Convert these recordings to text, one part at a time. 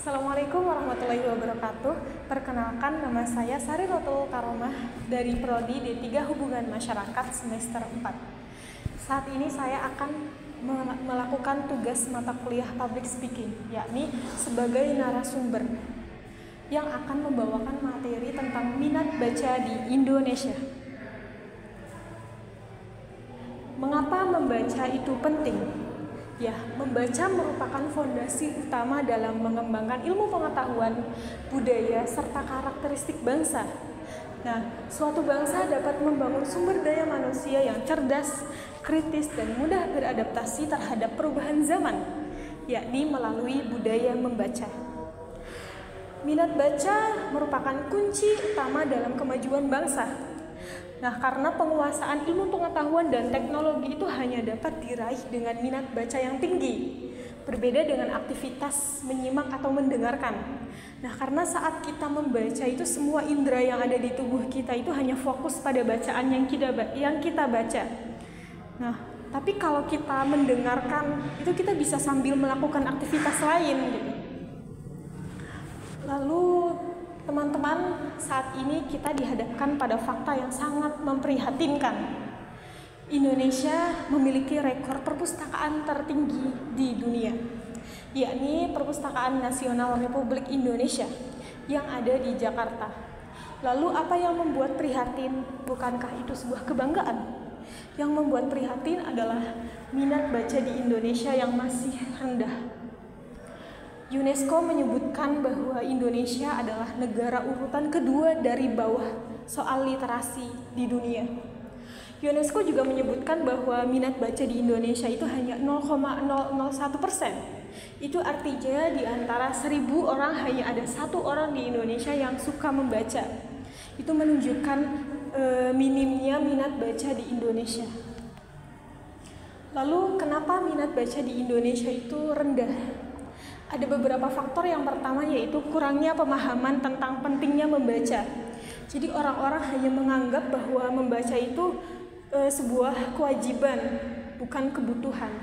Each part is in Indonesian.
Assalamualaikum warahmatullahi wabarakatuh. Perkenalkan, nama saya Sari Rotul Karomah dari Prodi D3 Hubungan Masyarakat semester 4. Saat ini saya akan melakukan tugas mata kuliah Public Speaking, yakni sebagai narasumber yang akan membawakan materi tentang minat baca di Indonesia. Mengapa membaca itu penting? Ya, membaca merupakan fondasi utama dalam mengembangkan ilmu pengetahuan, budaya, serta karakteristik bangsa. Nah, suatu bangsa dapat membangun sumber daya manusia yang cerdas, kritis, dan mudah beradaptasi terhadap perubahan zaman, yakni melalui budaya membaca. Minat baca merupakan kunci utama dalam kemajuan bangsa. Nah, karena penguasaan ilmu pengetahuan dan teknologi itu hanya dapat diraih dengan minat baca yang tinggi, berbeda dengan aktivitas menyimak atau mendengarkan. Nah, karena saat kita membaca itu semua indera yang ada di tubuh kita itu hanya fokus pada bacaan yang kita baca. Nah, tapi kalau kita mendengarkan itu kita bisa sambil melakukan aktivitas lain gitu. Lalu teman-teman, saat ini kita dihadapkan pada fakta yang sangat memprihatinkan. Indonesia memiliki rekor perpustakaan tertinggi di dunia, yakni Perpustakaan Nasional Republik Indonesia yang ada di Jakarta. Lalu apa yang membuat prihatin? Bukankah itu sebuah kebanggaan? Yang membuat prihatin adalah minat baca di Indonesia yang masih rendah. UNESCO menyebutkan bahwa Indonesia adalah negara urutan kedua dari bawah soal literasi di dunia. UNESCO juga menyebutkan bahwa minat baca di Indonesia itu hanya 0,001%. Itu artinya di antara 1.000 orang hanya ada 1 orang di Indonesia yang suka membaca. Itu menunjukkan minimnya minat baca di Indonesia. Lalu kenapa minat baca di Indonesia itu rendah? Ada beberapa faktor. Yang pertama yaitu kurangnya pemahaman tentang pentingnya membaca. Jadi orang-orang hanya menganggap bahwa membaca itu sebuah kewajiban, bukan kebutuhan.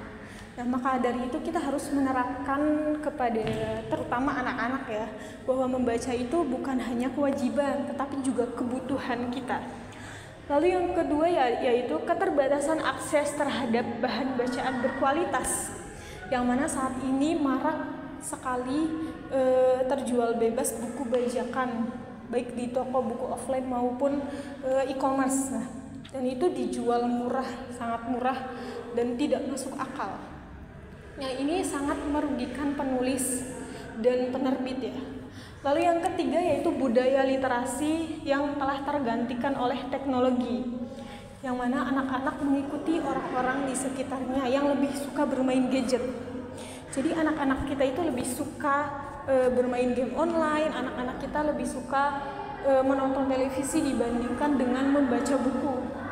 Nah, maka dari itu kita harus menerapkan kepada terutama anak-anak ya, bahwa membaca itu bukan hanya kewajiban, tetapi juga kebutuhan kita. Lalu yang kedua yaitu keterbatasan akses terhadap bahan bacaan berkualitas, yang mana saat ini marak sekali terjual bebas buku bajakan, baik di toko buku offline maupun e-commerce. Nah, dan itu dijual murah, sangat murah dan tidak masuk akal. Nah, ini sangat merugikan penulis dan penerbit ya. Lalu yang ketiga yaitu budaya literasi yang telah tergantikan oleh teknologi, yang mana anak-anak mengikuti orang-orang di sekitarnya yang lebih suka bermain gadget. Jadi anak-anak kita itu lebih suka bermain game online, anak-anak kita lebih suka menonton televisi dibandingkan dengan membaca buku.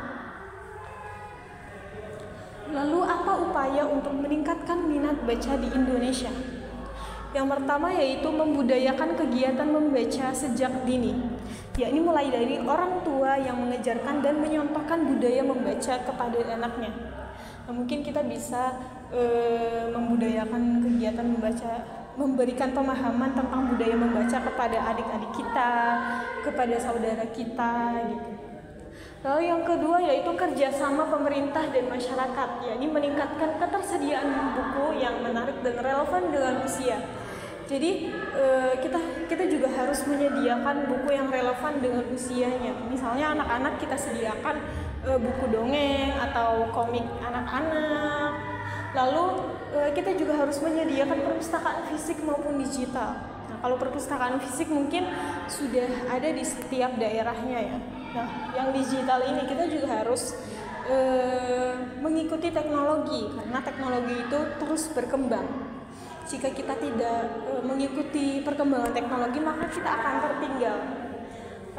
Lalu apa upaya untuk meningkatkan minat baca di Indonesia? Yang pertama yaitu membudayakan kegiatan membaca sejak dini, yakni mulai dari orang tua yang mengejarkan dan menyontohkan budaya membaca kepada anaknya. Nah, mungkin kita bisa membudayakan kegiatan membaca, memberikan pemahaman tentang budaya membaca kepada adik-adik kita, kepada saudara kita gitu. Lalu yang kedua yaitu kerjasama pemerintah dan masyarakat, yakni meningkatkan ketersediaan buku yang menarik dan relevan dengan usia. Jadi kita juga harus menyediakan buku yang relevan dengan usianya. Misalnya anak-anak kita sediakan buku dongeng atau komik anak-anak. Lalu kita juga harus menyediakan perpustakaan fisik maupun digital. Nah, kalau perpustakaan fisik mungkin sudah ada di setiap daerahnya ya. Nah, yang digital ini kita juga harus mengikuti teknologi, karena teknologi itu terus berkembang. Jika kita tidak mengikuti perkembangan teknologi, maka kita akan tertinggal.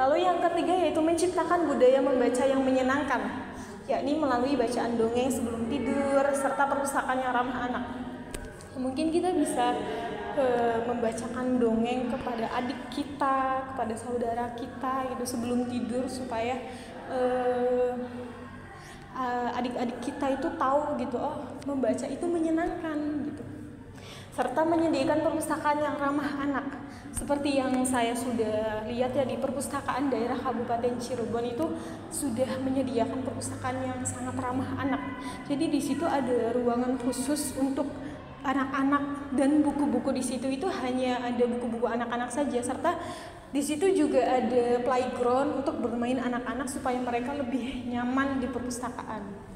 Lalu yang ketiga yaitu menciptakan budaya membaca yang menyenangkan, yakni melalui bacaan dongeng sebelum tidur serta perpustakaan yang ramah anak. Mungkin kita bisa membacakan dongeng kepada adik kita, kepada saudara kita gitu sebelum tidur, supaya adik-adik kita itu tahu gitu, oh membaca itu menyenangkan gitu. serta menyediakan perpustakaan yang ramah anak. Seperti yang saya sudah lihat ya, di perpustakaan daerah Kabupaten Cirebon itu sudah menyediakan perpustakaan yang sangat ramah anak. Jadi di situ ada ruangan khusus untuk anak-anak, dan buku-buku di situ itu hanya ada buku-buku anak-anak saja, serta di situ juga ada playground untuk bermain anak-anak supaya mereka lebih nyaman di perpustakaan.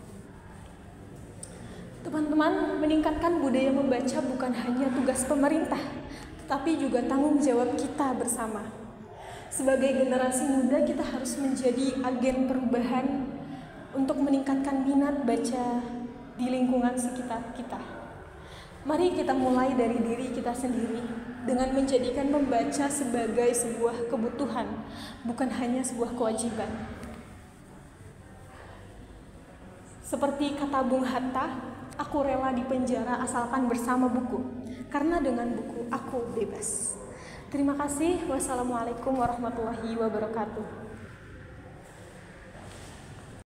Teman-teman, meningkatkan budaya membaca bukan hanya tugas pemerintah, tetapi juga tanggung jawab kita bersama. Sebagai generasi muda, kita harus menjadi agen perubahan untuk meningkatkan minat baca di lingkungan sekitar kita. Mari kita mulai dari diri kita sendiri dengan menjadikan membaca sebagai sebuah kebutuhan, bukan hanya sebuah kewajiban. Seperti kata Bung Hatta, aku rela dipenjara asalkan bersama buku, karena dengan buku aku bebas. Terima kasih. Wassalamualaikum warahmatullahi wabarakatuh.